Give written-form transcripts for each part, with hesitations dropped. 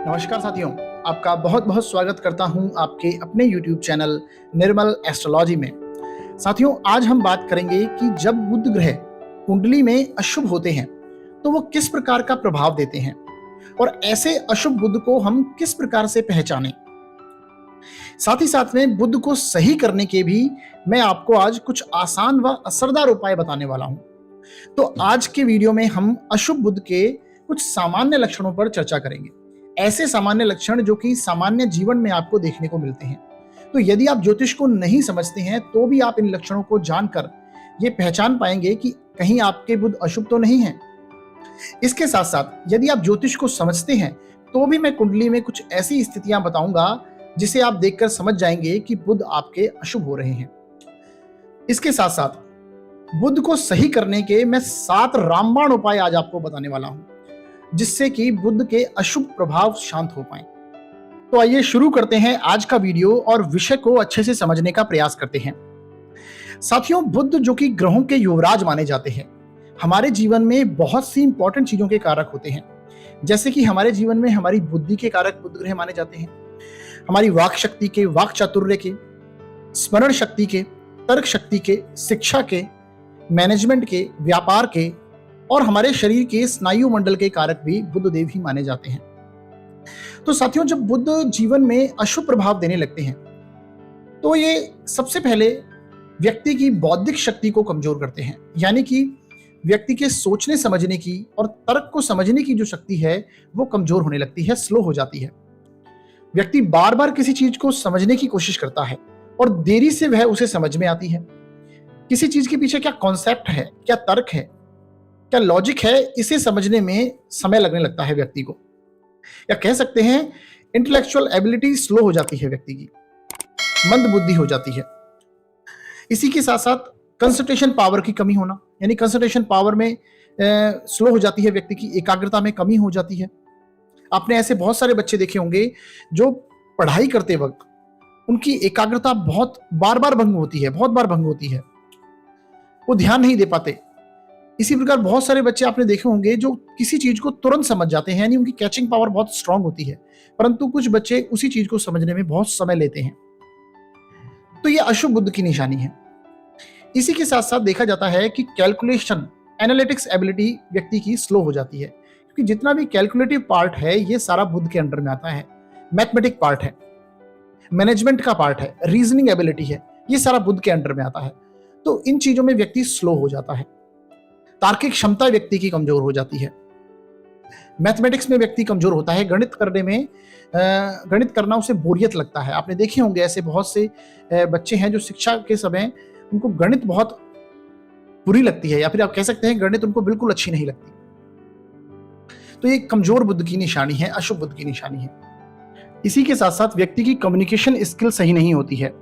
नमस्कार साथियों, आपका बहुत बहुत स्वागत करता हूं आपके अपने YouTube चैनल निर्मल एस्ट्रोलॉजी में। साथियों, आज हम बात करेंगे कि जब बुध ग्रह कुंडली में अशुभ होते हैं तो वो किस प्रकार का प्रभाव देते हैं और ऐसे अशुभ बुध को हम किस प्रकार से पहचानें। साथ ही साथ में बुध को सही करने के भी मैं आपको आज कुछ आसान व असरदार उपाय बताने वाला हूं। तो आज के वीडियो में हम अशुभ बुध के कुछ सामान्य लक्षणों पर चर्चा करेंगे। ऐसे सामान्य लक्षण जो कि सामान्य जीवन में आपको देखने को मिलते हैं। तो यदि आप ज्योतिष को नहीं समझते हैं तो भी आप इन लक्षणों को जानकर ये पहचान पाएंगे कि कहीं आपके बुध अशुभ तो नहीं है। इसके साथ साथ यदि आप ज्योतिष को समझते हैं तो भी मैं कुंडली में कुछ ऐसी स्थितियां बताऊंगा जिसे आप देखकर समझ जाएंगे कि बुध आपके अशुभ हो रहे हैं। इसके साथ साथ बुध को सही करने के मैं 7 रामबाण उपाय आज आपको बताने वाला हूं, जिससे कि बुध के अशुभ प्रभाव शांत हो पाएं। तो आइए शुरू करते हैं आज का वीडियो और विषय को अच्छे से समझने का प्रयास करते हैं। साथियों, बुध जो कि ग्रहों के युवराज माने जाते हैं, हमारे जीवन में बहुत सी इंपॉर्टेंट चीजों के कारक होते हैं। जैसे कि हमारे जीवन में हमारी बुद्धि के कारक बुध ग्रह माने जाते हैं, हमारी वाक शक्ति के, वाक चातुर्य के, स्मरण शक्ति के, तर्क शक्ति के, शिक्षा के, मैनेजमेंट के, व्यापार के और हमारे शरीर के स्नायु मंडल के कारक भी बुध देव ही माने जाते हैं। तो साथियों, जब बुध जीवन में अशुभ प्रभाव देने लगते हैं तो ये सबसे पहले व्यक्ति की बौद्धिक शक्ति को कमजोर करते हैं, यानी कि व्यक्ति के सोचने समझने की और तर्क को समझने की जो शक्ति है वो कमजोर होने लगती है, स्लो हो जाती है। व्यक्ति बार बार किसी चीज को समझने की कोशिश करता है और देरी से वह उसे समझ में आती है। किसी चीज के पीछे क्या कॉन्सेप्ट है, क्या तर्क है, क्या लॉजिक है, इसे समझने में समय लगने लगता है व्यक्ति को, या कह सकते हैं इंटेलेक्चुअल एबिलिटी स्लो हो जाती है, व्यक्ति की मंद बुद्धि हो जाती है। इसी के साथ साथ कंसंट्रेशन पावर की कमी होना, यानी कंसंट्रेशन पावर में स्लो हो जाती है, व्यक्ति की एकाग्रता में कमी हो जाती है। आपने ऐसे बहुत सारे बच्चे देखे होंगे जो पढ़ाई करते वक्त उनकी एकाग्रता बहुत बार बार भंग होती है, बहुत बार भंग होती है, वो ध्यान नहीं दे पाते। इसी प्रकार बहुत सारे बच्चे आपने देखे होंगे जो किसी चीज को तुरंत समझ जाते हैं, यानी उनकी कैचिंग पावर बहुत स्ट्रांग होती है, परंतु कुछ बच्चे उसी चीज को समझने में बहुत समय लेते हैं। तो ये अशुभ बुध की निशानी है। इसी के साथ साथ देखा जाता है कि कैलकुलेशन, एनालिटिक्स एबिलिटी व्यक्ति की स्लो हो जाती है, क्योंकि जितना भी कैलकुलेटिव पार्ट है ये सारा बुध के अंडर में आता है। मैथमेटिक पार्ट है, मैनेजमेंट का पार्ट है, रीजनिंग एबिलिटी है, ये सारा बुध के अंडर में आता है। तो इन चीजों में व्यक्ति स्लो हो जाता है। तार्किक क्षमता व्यक्ति की कमजोर हो जाती है। मैथमेटिक्स में व्यक्ति कमजोर होता है। गणित करने में गणित करना उसे बोरियत लगता है। आपने देखे होंगे ऐसे बहुत से बच्चे हैं जो शिक्षा के समय उनको गणित बहुत बुरी लगती है, या फिर आप कह सकते हैं गणित उनको बिल्कुल अच्छी नहीं लगती। तो ये कमजोर बुध की निशानी है, अशुभ बुध की निशानी है। इसी के साथ साथ व्यक्ति की कम्युनिकेशन स्किल सही नहीं होती है,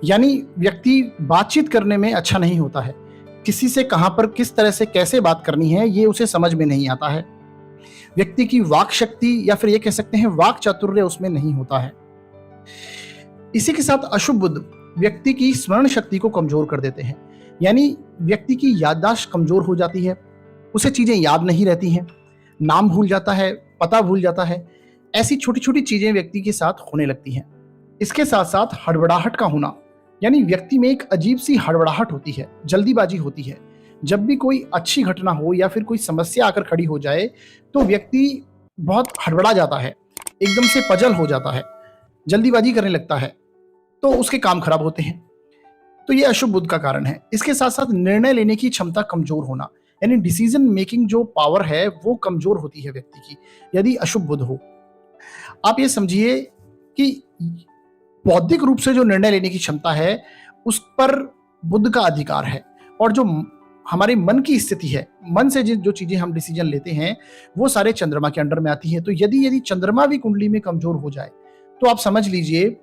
यानी व्यक्ति बातचीत करने में अच्छा नहीं होता है। किसी से कहां पर किस तरह से कैसे बात करनी है ये उसे समझ में नहीं आता है। व्यक्ति की वाक शक्ति या फिर ये कह सकते हैं वाक चातुर्य उसमें नहीं होता है। इसी के साथ अशुभ बुध व्यक्ति की स्मरण शक्ति को कमजोर कर देते हैं, यानी व्यक्ति की याददाश्त कमजोर हो जाती है, उसे चीजें याद नहीं रहती हैं, नाम भूल जाता है, पता भूल जाता है। ऐसी छोटी छोटी चीजें व्यक्ति के साथ होने लगती हैं। इसके साथ साथ हड़बड़ाहट का होना, यानी व्यक्ति में एक अजीब सी हड़बड़ाहट होती है, जल्दीबाजी होती है। जब भी कोई अच्छी घटना हो या फिर कोई समस्या आकर खड़ी हो जाए तो व्यक्ति बहुत हड़बड़ा जाता है, एकदम से पजल हो जाता है, जल्दीबाजी करने लगता है, तो उसके काम खराब होते हैं। तो ये अशुभ बुध का कारण है। इसके साथ साथ निर्णय लेने की क्षमता कमजोर होना, यानी डिसीजन मेकिंग जो पावर है वो कमजोर होती है व्यक्ति की यदि अशुभ बुध हो। आप ये समझिए कि बौद्धिक रूप से जो निर्णय लेने की क्षमता है उस पर बुध का अधिकार है, और जो हमारे मन की स्थिति है, मन से जो चीजें हम डिसीजन लेते हैं वो सारे चंद्रमा के अंडर में आती है। तो यदि चंद्रमा भी कुंडली में कमजोर हो जाए तो आप समझ लीजिए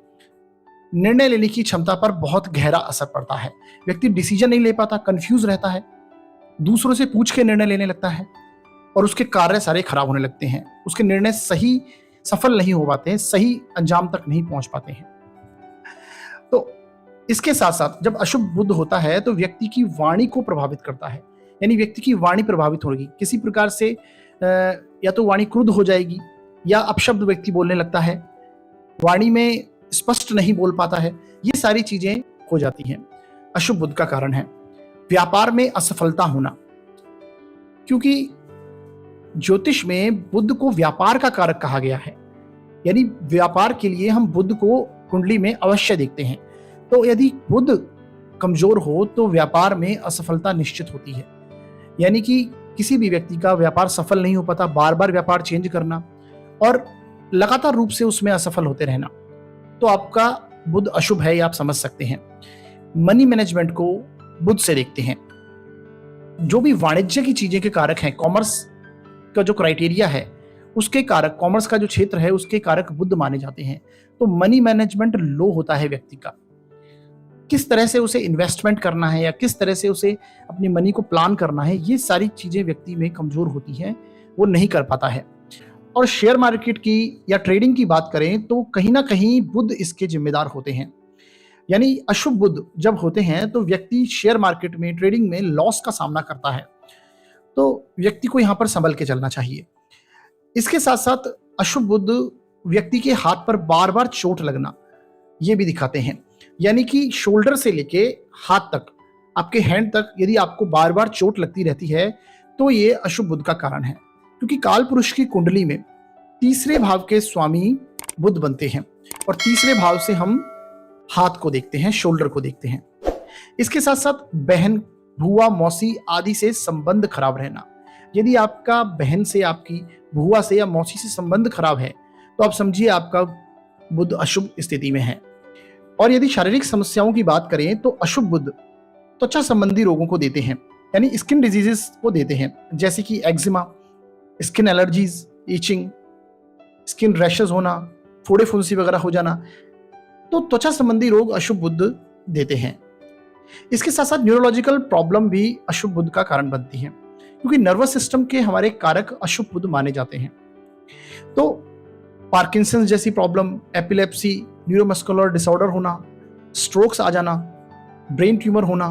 निर्णय लेने की क्षमता पर बहुत गहरा असर पड़ता है। व्यक्ति डिसीजन नहीं ले पाता, कंफ्यूज रहता है, दूसरों से पूछ के निर्णय लेने लगता है और उसके कार्य सारे खराब होने लगते हैं। उसके निर्णय सही सफल नहीं हो पाते हैं, सही अंजाम तक नहीं पहुंच पाते हैं। तो इसके साथ साथ जब अशुभ बुध होता है तो व्यक्ति की वाणी को प्रभावित करता है, यानी व्यक्ति की वाणी प्रभावित होगी किसी प्रकार से, या तो वाणी क्रुद्ध हो जाएगी, या अपशब्द व्यक्ति बोलने लगता है, वाणी में स्पष्ट नहीं बोल पाता है, ये सारी चीजें हो जाती हैं, अशुभ बुध का कारण है। व्यापार में असफलता होना, क्योंकि ज्योतिष में बुध को व्यापार का कारक कहा गया है, यानी व्यापार के लिए हम बुध को कुंडली में अवश्य देखते हैं। तो यदि बुध कमजोर हो तो व्यापार में असफलता निश्चित होती है, यानी कि किसी भी व्यक्ति का व्यापार सफल नहीं हो पाता, बार बार व्यापार चेंज करना और लगातार रूप से उसमें असफल होते रहना, तो आपका बुध अशुभ है, ये आप समझ सकते हैं। मनी मैनेजमेंट को बुध से देखते हैं। जो भी वाणिज्य की चीजें के कारक हैं, कॉमर्स का जो क्राइटेरिया है उसके कारक, कॉमर्स का जो क्षेत्र है उसके कारक बुध माने जाते हैं। तो मनी मैनेजमेंट लो होता है व्यक्ति का, किस तरह से उसे इन्वेस्टमेंट करना है या किस तरह से उसे अपनी मनी को प्लान करना है, ये सारी चीजें व्यक्ति में कमजोर होती हैं, वो नहीं कर पाता है। और शेयर मार्केट की या ट्रेडिंग की बात करें तो कहीं ना कहीं बुध इसके जिम्मेदार होते हैं, यानी अशुभ बुध जब होते हैं तो व्यक्ति शेयर मार्केट में, ट्रेडिंग में लॉस का सामना करता है, तो व्यक्ति को यहां पर संभल के चलना चाहिए। इसके साथ साथ अशुभ बुध व्यक्ति के हाथ पर बार बार चोट लगना, ये भी दिखाते हैं, यानी कि शोल्डर से लेके हाथ तक, आपके हैंड तक यदि आपको बार बार चोट लगती रहती है तो ये अशुभ बुध का कारण है। क्योंकि काल पुरुष की कुंडली में तीसरे भाव के स्वामी बुध बनते हैं और तीसरे भाव से हम हाथ को देखते हैं, शोल्डर को देखते हैं। इसके साथ साथ बहन, भुआ, मौसी आदि से संबंध खराब रहना, यदि आपका बहन से, आपकी भुआ से या मौसी से संबंध खराब है तो आप समझिए आपका बुध अशुभ स्थिति में है। और यदि शारीरिक समस्याओं की बात करें तो अशुभ बुध त्वचा संबंधी रोगों को देते हैं, यानी स्किन डिजीजेस को देते हैं, जैसे कि eczema, skin allergies, itching, skin rashes होना, फोड़े फुंसी वगैरह हो जाना, तो त्वचा संबंधी रोग अशुभ बुध देते हैं। इसके साथ साथ न्यूरोलॉजिकल प्रॉब्लम भी अशुभ बुध का कारण बनती है, क्योंकि नर्वस सिस्टम के हमारे कारक अशुभ बुध माने जाते हैं। तो पार्किंसंस जैसी प्रॉब्लम, एपिलेप्सी, न्यूरोमस्कुलर डिसऑर्डर होना, स्ट्रोक्स आ जाना, ब्रेन ट्यूमर होना,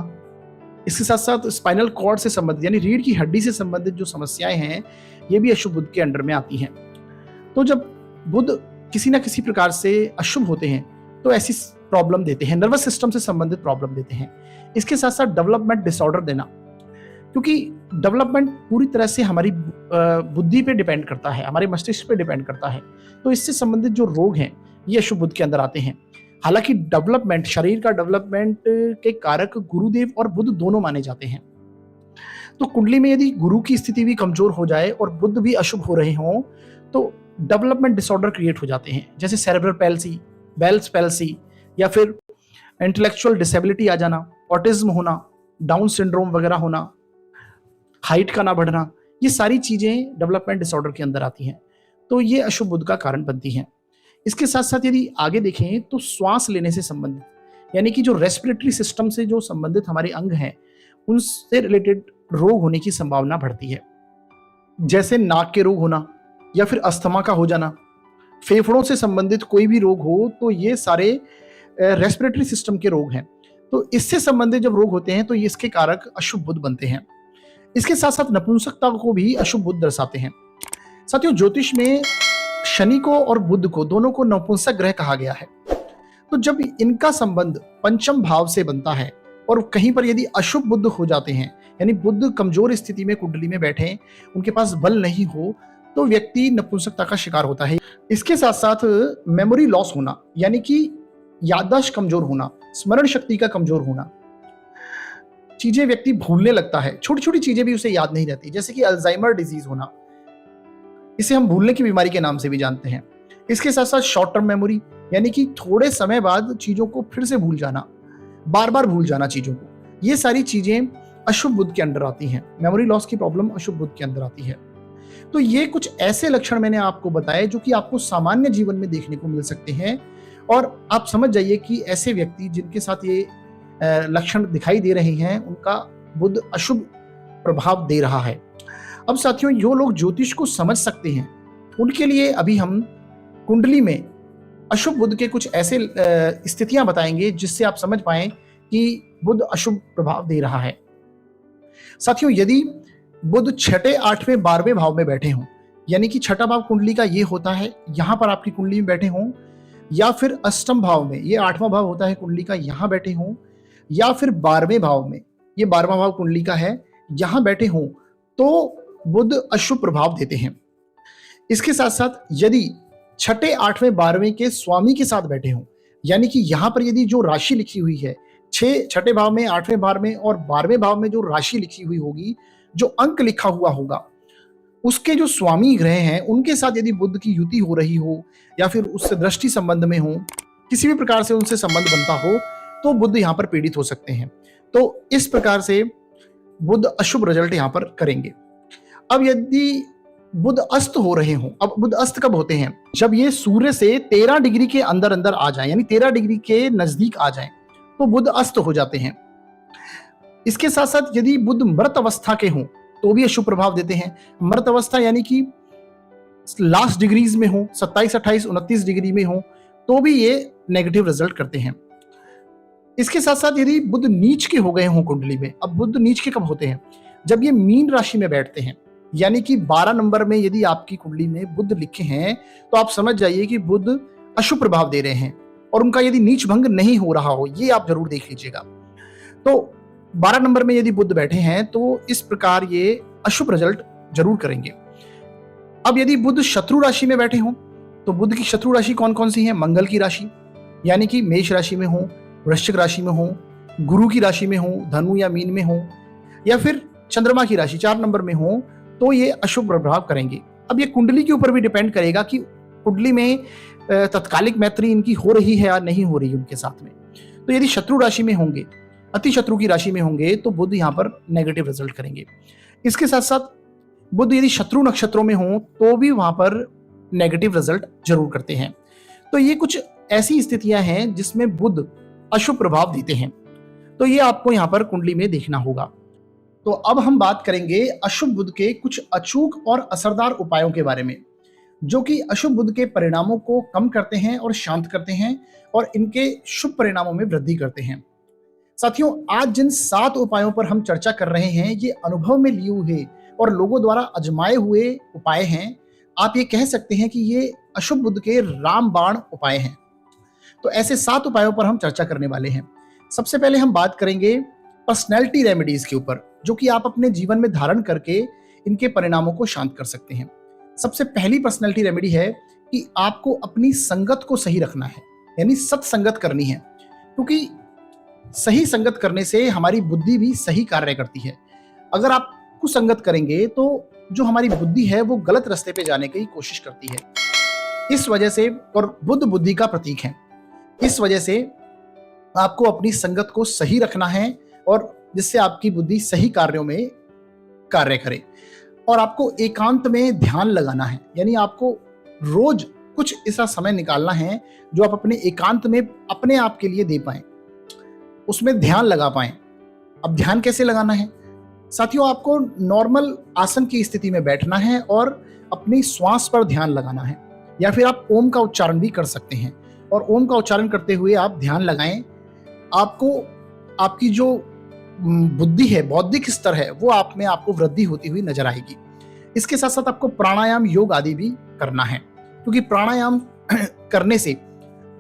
इसके साथ साथ स्पाइनल कॉर्ड से संबंधित यानी रीढ़ की हड्डी से संबंधित जो समस्याएं हैं ये भी अशुभ बुध के अंडर में आती हैं। तो जब बुध किसी ना किसी प्रकार से अशुभ होते हैं तो ऐसी प्रॉब्लम देते हैं, नर्वस सिस्टम से संबंधित प्रॉब्लम देते हैं। इसके साथ साथ डेवलपमेंट डिसऑर्डर देना, क्योंकि डेवलपमेंट पूरी तरह से हमारी बुद्धि पे डिपेंड करता है, हमारे मस्तिष्क पे डिपेंड करता है, तो इससे संबंधित जो रोग हैं ये अशुभ बुध के अंदर आते हैं। हालांकि डेवलपमेंट, शरीर का डेवलपमेंट के कारक गुरुदेव और बुध दोनों माने जाते हैं। तो कुंडली में यदि गुरु की स्थिति भी कमजोर हो जाए और बुध भी अशुभ हो रहे हों तो डेवलपमेंट डिसऑर्डर क्रिएट हो जाते हैं, जैसे सेरेब्रल पैल्सी, बेल्स पैल्सी, या फिर इंटेलेक्चुअल डिसेबिलिटी आ जाना, ऑटिज्म होना, डाउन सिंड्रोम वगैरह होना, हाइट का ना बढ़ना, ये सारी चीजें डेवलपमेंट डिसऑर्डर के अंदर आती हैं, तो ये अशुभ बुध का कारण बनती हैं। इसके साथ साथ यदि आगे देखें तो श्वास लेने से संबंधित, यानी कि जो रेस्पिरेटरी सिस्टम से जो संबंधित हमारे अंग हैं उनसे रिलेटेड रोग होने की संभावना बढ़ती है, जैसे नाक के रोग होना या फिर अस्थमा का हो जाना, फेफड़ों से संबंधित कोई भी रोग हो, तो ये सारे रेस्पिरेटरी सिस्टम के रोग हैं। तो इससे संबंधित जब रोग होते हैं तो इसके कारक अशुभ बुध बनते हैं। इसके साथ साथ नपुंसकता को भी अशुभ बुध दर्शाते हैं। साथियों, ज्योतिष में शनि को और बुध को, दोनों को नपुंसक ग्रह कहा गया है। तो जब इनका संबंध पंचम भाव से बनता है और कहीं पर यदि अशुभ बुध हो जाते हैं, यानी बुध कमजोर स्थिति में कुंडली में बैठे, उनके पास बल नहीं हो, तो व्यक्ति नपुंसकता का शिकार होता है। इसके साथ साथ मेमोरी लॉस होना, यानी कि याददाश्त कमजोर होना, स्मरण शक्ति का कमजोर होना, चीजें व्यक्ति भूलने लगता है, छोटी छोटी चीजें भी उसे याद नहीं रहती, जैसे कि अल्जाइमर डिजीज होना, इसे हम भूलने की बीमारी के नाम से भी जानते हैं। इसके साथ साथ शॉर्ट टर्म मेमोरी, यानी कि थोड़े समय बाद चीजों को फिर से भूल जाना, बार बार भूल जाना चीजों को, ये सारी चीजें अशुभ बुध के अंदर आती हैं। मेमोरी लॉस की प्रॉब्लम अशुभ बुध के अंदर आती है। तो ये कुछ ऐसे लक्षण मैंने आपको बताए जो कि आपको सामान्य जीवन में देखने को मिल सकते हैं, और आप समझ जाइए कि ऐसे व्यक्ति जिनके साथ ये लक्षण दिखाई दे रहे हैं उनका बुध अशुभ प्रभाव दे रहा है। अब साथियों, जो लोग ज्योतिष को समझ सकते हैं उनके लिए अभी हम कुंडली में अशुभ बुध के कुछ ऐसे स्थितियां बताएंगे जिससे आप समझ पाएं कि बुध अशुभ प्रभाव दे रहा है। साथियों, यदि बुध 6, 8, 12वें भाव में बैठे हों, यानी कि छठा भाव कुंडली का ये होता है, यहां पर आपकी कुंडली में बैठे हों, या फिर अष्टम भाव में, ये 8वां भाव होता है कुंडली का, यहां बैठे हों, या फिर 12वें भाव में, ये 12वां भाव कुंडली का है, यहां बैठे हों, तो बुध अशुभ प्रभाव देते हैं। इसके साथ साथ यदि छठे, 8वें, 12वें के स्वामी के साथ बैठे हों, यानी कि यहां पर यदि जो राशि लिखी हुई है, छठे भाव में, 8वें भाव में और 12वें भाव में जो राशि लिखी हुई होगी, जो अंक लिखा हुआ होगा, उसके जो स्वामी ग्रह हैं उनके साथ यदि बुध की युति हो रही हो, या फिर उससे दृष्टि संबंध में हो, किसी भी प्रकार से उनसे संबंध बनता हो, तो बुध यहां पर पीड़ित हो सकते हैं। तो इस प्रकार से बुध अशुभ रिजल्ट यहां पर करेंगे। अब यदि बुध अस्त हो रहे हों, अब बुध अस्त कब होते हैं? जब ये सूर्य से 13 डिग्री के अंदर अंदर आ जाए, यानी 13 डिग्री के नजदीक आ जाए, तो बुध अस्त हो जाते हैं। इसके साथ साथ यदि बुध मृत अवस्था के हों तो भी अशुभ प्रभाव देते हैं। मृत अवस्था यानी कि लास्ट डिग्रीज में हो, 27, 28, 29 डिग्री में हो, तो भी ये नेगेटिव रिजल्ट करते हैं। इसके साथ साथ यदि बुध नीच के हो गए हों कुंडली में, अब बुध नीच के कब होते हैं? जब ये मीन राशि में बैठते हैं, यानी कि 12 नंबर में यदि आपकी कुंडली में बुध लिखे हैं, तो आप समझ जाइए कि बुध अशुभ प्रभाव दे रहे हैं, और उनका यदि नीच भंग नहीं हो रहा हो, ये आप जरूर देख लीजिएगा। तो 12 नंबर में यदि बुध बैठे हैं तो इस प्रकार ये अशुभ रिजल्ट जरूर करेंगे। अब यदि बुध शत्रु राशि में बैठे हों, तो बुध की शत्रु राशि कौन कौन सी है? मंगल की राशि, यानी कि मेष राशि में हो, वृश्चिक राशि में हो, गुरु की राशि में हो, धनु या मीन में हो, या फिर चंद्रमा की राशि 4 नंबर में हो, तो ये अशुभ प्रभाव करेंगे। अब ये कुंडली के ऊपर भी डिपेंड करेगा कि कुंडली में तत्कालिक मैत्री इनकी हो रही है या नहीं हो रही उनके साथ में। तो यदि शत्रु राशि में होंगे, अति शत्रु की राशि में होंगे, तो बुध यहाँ पर नेगेटिव रिजल्ट करेंगे। इसके साथ साथ बुध यदि शत्रु नक्षत्रों में हो तो भी वहां पर नेगेटिव रिजल्ट जरूर करते हैं। तो ये कुछ ऐसी स्थितियां हैं जिसमें बुध अशुभ प्रभाव देते हैं, तो ये आपको यहाँ पर कुंडली में देखना होगा। तो अब हम बात करेंगे अशुभ बुध के कुछ अचूक और असरदार उपायों के बारे में, जो कि अशुभ बुध के परिणामों को कम करते हैं और शांत करते हैं, और इनके शुभ परिणामों में वृद्धि करते हैं। साथियों, आज जिन 7 उपायों पर हम चर्चा कर रहे हैं, ये अनुभव में लिए हुए और लोगों द्वारा आजमाए हुए उपाय हैं। आप ये कह सकते हैं कि ये अशुभ बुध के रामबाण उपाय हैं। तो ऐसे 7 उपायों पर हम चर्चा करने वाले हैं। सबसे पहले हम बात करेंगे पर्सनैलिटी रेमेडीज के ऊपर, जो कि आप अपने जीवन में धारण करके इनके परिणामों को शांत कर सकते हैं। सबसे पहली पर्सनैलिटी रेमेडी है कि आपको अपनी संगत को सही रखना है, यानी सत्संगत करनी है, क्योंकि सही संगत करने से हमारी बुद्धि भी सही कार्य करती है। अगर आप कुसंगत करेंगे तो जो हमारी बुद्धि है वो गलत रास्ते पे जाने की कोशिश करती है। इस वजह से, और बुध बुद्धि का प्रतीक है, इस वजह से आपको अपनी संगत को सही रखना है, और जिससे आपकी बुद्धि सही कार्यों में कार्य करे। और आपको एकांत में ध्यान लगाना है, यानी आपको रोज कुछ ऐसा समय निकालना है जो आप अपने एकांत में अपने आप के लिए दे पाएं, उसमें ध्यान लगा पाएं। अब ध्यान कैसे लगाना है साथियों? आपको नॉर्मल आसन की स्थिति में बैठना है और अपनी श्वास पर ध्यान लगाना है, या फिर आप ओम का उच्चारण भी कर सकते हैं, और ओम का उच्चारण करते हुए आप ध्यान लगाएं। आपको आपकी जो बुद्धि है, बौद्धिक स्तर है, वो आप में आपको वृद्धि होती हुई नजर आएगी। इसके साथ साथ आपको प्राणायाम, योग आदि भी करना है, क्योंकि प्राणायाम करने से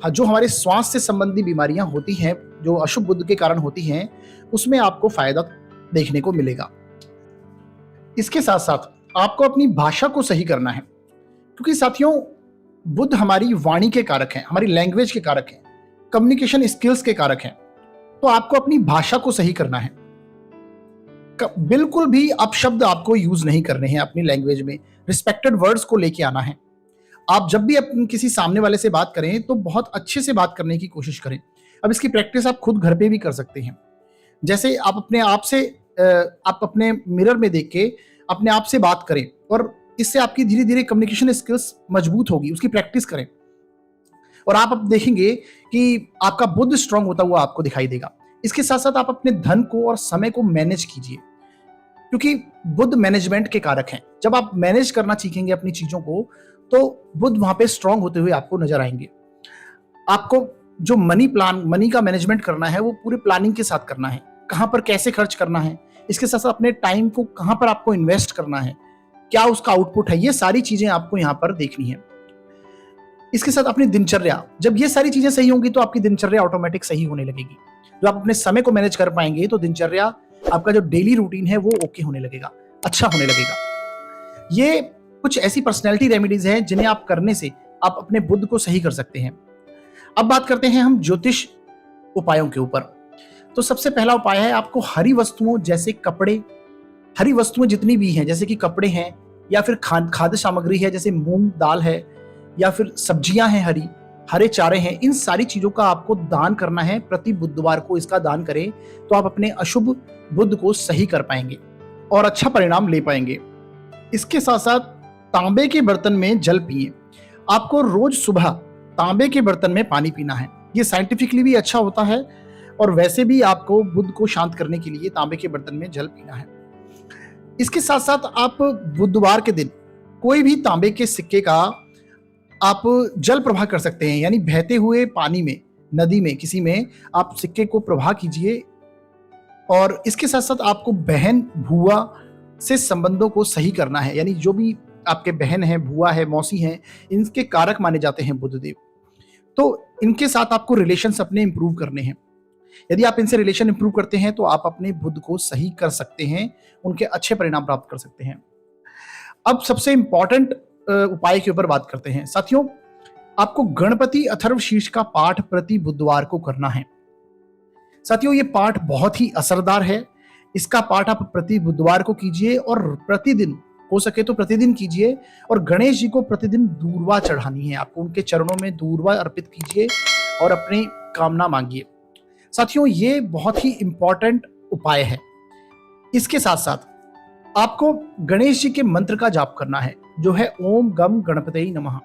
जो हमारे श्वास से संबंधी बीमारियां होती हैं, जो अशुभ बुध के कारण होती हैं, उसमें आपको फायदा देखने को मिलेगा। इसके साथ साथ आपको अपनी भाषा को सही करना है, क्योंकि साथियों बुध हमारी वाणी के कारक हैं, हमारी लैंग्वेज के कारक हैं, कम्युनिकेशन स्किल्स के कारक हैं। तो आपको अपनी भाषा को सही करना है। बिल्कुल भी अपशब्द आपको यूज नहीं करने हैं अपनी लैंग्वेज में, रिस्पेक्टेड वर्ड्स को लेके आना है। आप जब भी अपने किसी सामने वाले से बात करें तो बहुत अच्छे से बात करने की कोशिश करें। अब इसकी प्रैक्टिस आप खुद घर पे भी कर सकते हैं। जैसे आप अपने आप से आप अपने मिरर में देख के अपने आप से बात करें, और इससे आपकी धीरे धीरे कम्युनिकेशन स्किल्स मजबूत होगी, उसकी प्रैक्टिस करें, और आप अब देखेंगे कि आपका बुद्ध स्ट्रांग होता हुआ आपको दिखाई देगा। इसके साथ साथ आप अपने धन को और समय को मैनेज कीजिए, क्योंकि बुद्ध मैनेजमेंट के कारक हैं। जब आप मैनेज करना सीखेंगे अपनी चीजों को, तो बुद्ध वहां पे स्ट्रांग होते हुए आपको नजर आएंगे। आपको जो मनी का मैनेजमेंट करना है, वो पूरे प्लानिंग के साथ करना है, कहां पर कैसे खर्च करना है। इसके साथ साथ अपने टाइम को कहां पर आपको इन्वेस्ट करना है, क्या उसका आउटपुट है, ये सारी चीजें आपको यहाँ पर देखनी है। इसके साथ अपनी दिनचर्या, जब ये सारी चीजें सही होंगी तो आपकी दिनचर्या ऑटोमेटिक सही होने लगेगी। जब आप अपने समय को मैनेज कर पाएंगे तो दिनचर्या, आपका जो डेली रूटीन है वो ओके होने लगेगा, अच्छा होने लगेगा। ये कुछ ऐसी पर्सनैलिटी रेमेडीज हैं जिन्हें आप करने से आप अपने बुध को सही कर सकते हैं। अब बात करते हैं हम ज्योतिष उपायों के ऊपर। तो सबसे पहला उपाय है, आपको हरी वस्तुओं जैसे कपड़े, हरी वस्तुएं जितनी भी हैं जैसे कि कपड़े हैं या फिर खाद्य सामग्री है जैसे मूंग दाल है या फिर सब्जियां हैं, हरे चारे हैं, इन सारी चीजों का आपको दान करना है। प्रति बुधवार को इसका दान करें तो आप अपने अशुभ बुध को सही कर पाएंगे और अच्छा परिणाम ले पाएंगे। इसके साथ साथ तांबे के बर्तन में जल पिए। आपको रोज सुबह तांबे के बर्तन में पानी पीना है। ये साइंटिफिकली भी अच्छा होता है और वैसे भी आपको बुध को शांत करने के लिए तांबे के बर्तन में जल पीना है। इसके साथ साथ आप बुधवार के दिन कोई भी तांबे के सिक्के का आप जल प्रवाह कर सकते हैं, यानी बहते हुए पानी में, नदी में, किसी में आप सिक्के को प्रवाह कीजिए। और इसके साथ साथ आपको बहन भुआ से संबंधों को सही करना है, यानी जो भी आपके बहन है, भुआ है, मौसी हैं, इनके कारक माने जाते हैं बुधदेव, तो इनके साथ आपको रिलेशंस अपने इंप्रूव करने हैं। यदि आप इनसे रिलेशन इंप्रूव करते हैं तो आप अपने बुध को सही कर सकते हैं, उनके अच्छे परिणाम प्राप्त कर सकते हैं। अब सबसे इंपॉर्टेंट उपाय के ऊपर बात करते हैं। साथियों, आपको गणपति अथर्व शीर्ष का पाठ प्रति बुधवार को करना है। साथियों, ये पाठ बहुत ही असरदार है। इसका पाठ आप प्रति बुधवार को कीजिए और प्रतिदिन हो सके तो प्रतिदिन कीजिए। और गणेश जी को प्रतिदिन दूर्वा चढ़ानी है, आपको उनके चरणों में दूर्वा अर्पित कीजिए और अपनी कामना मांगिए। साथियों, ये बहुत ही इंपॉर्टेंट उपाय है। इसके साथ साथ आपको गणेश जी के मंत्र का जाप करना है, जो है ओम गम गणपतये नमः।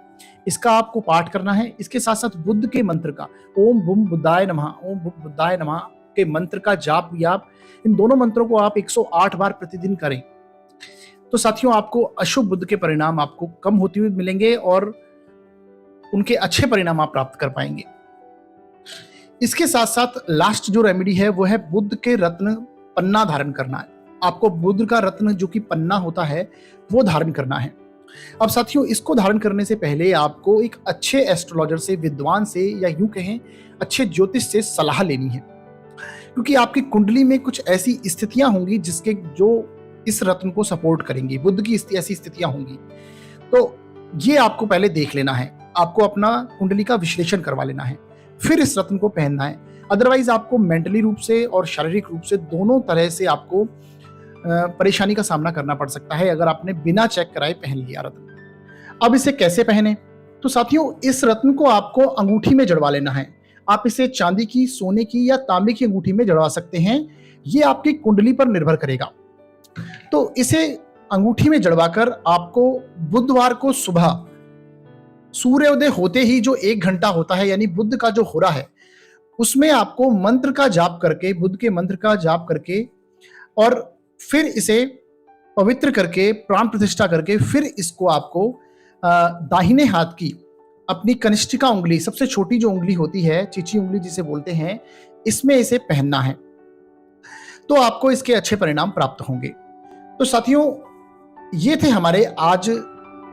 इसका आपको पाठ करना है। इसके साथ साथ बुद्ध के मंत्र का ओम बुम बुद्धाय नमः, ओम बुम बुद्धाय नमः के मंत्र का जाप भी आप, इन दोनों मंत्रों को आप 108 बार प्रतिदिन करें। तो साथियों, आपको अशुभ बुध के परिणाम आपको कम होते हुए मिलेंगे और उनके अच्छे परिणाम आप प्राप्त कर पाएंगे। इसके साथ साथ लास्ट जो रेमेडी है वो है बुध के रत्न पन्ना धारण करना है। आपको बुध का रत्न जो कि पन्ना होता है वो धारण करना है। अब साथियों, इसको धारण करने से पहले आपको एक अच्छे एस्ट्रोलॉजर से, विद्वान से, या यूं कहें अच्छे ज्योतिष से सलाह लेनी है, क्योंकि आपकी कुंडली में कुछ ऐसी स्थितियां होंगी जिसके जो इस रत्न को सपोर्ट करेंगी। बुध की ऐसी स्थितियां होंगी, तो ये आपको पहले देख लेना है। आपको अपना कुंडली का विश्लेषण करवा लेना है, फिर इस रत्न को पहनना है। अदरवाइज आपको मेंटली रूप से और शारीरिक रूप से दोनों तरह से आपको परेशानी का सामना करना पड़ सकता है अगर आपने बिना चेक कराए पहन लिया रत्न। अब इसे कैसे पहने? तो साथियों, इस रत्न को आपको अंगूठी में जड़वा लेना है। आप इसे चांदी की, सोने की या तांबे की अंगूठी में जड़वा सकते हैं, ये आपकी कुंडली पर निर्भर करेगा। तो इसे अंगूठी में जड़वाकर आपको बुधवार को सुबह सूर्योदय होते ही जो 1 घंटा होता है, यानी बुध का जो होरा है, उसमें आपको मंत्र का जाप करके, बुध के मंत्र का जाप करके और फिर इसे पवित्र करके, प्राण प्रतिष्ठा करके, फिर इसको आपको दाहिने हाथ की अपनी कनिष्ठिका उंगली, सबसे छोटी जो उंगली होती है, चीची उंगली जिसे बोलते हैं, इसमें इसे पहनना है। तो आपको इसके अच्छे परिणाम प्राप्त होंगे। तो साथियों, ये थे हमारे आज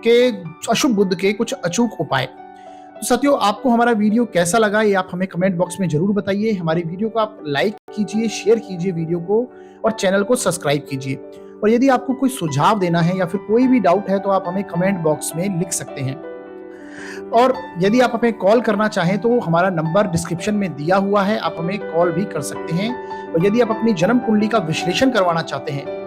के अशुभ बुध के कुछ अचूक उपाय। तो साथियों, आपको हमारा वीडियो कैसा लगा ये आप हमें कमेंट बॉक्स में जरूर बताइए। हमारी वीडियो को आप लाइक कीजिए, शेयर कीजिए वीडियो को और चैनल को सब्सक्राइब कीजिए। और यदि आपको कोई सुझाव देना है या फिर कोई भी डाउट है तो आप हमें कमेंट बॉक्स में लिख सकते हैं। और यदि आप हमें कॉल करना चाहें तो हमारा नंबर डिस्क्रिप्शन में दिया हुआ है, आप हमें कॉल भी कर सकते हैं। और यदि आप अपनी जन्म कुंडली का विश्लेषण करवाना चाहते हैं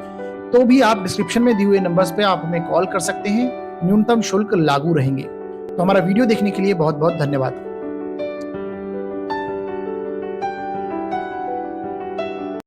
तो भी आप डिस्क्रिप्शन में दिए हुए नंबर्स पे आप हमें कॉल कर सकते हैं। न्यूनतम शुल्क लागू रहेंगे। तो हमारा वीडियो देखने के लिए बहुत बहुत धन्यवाद।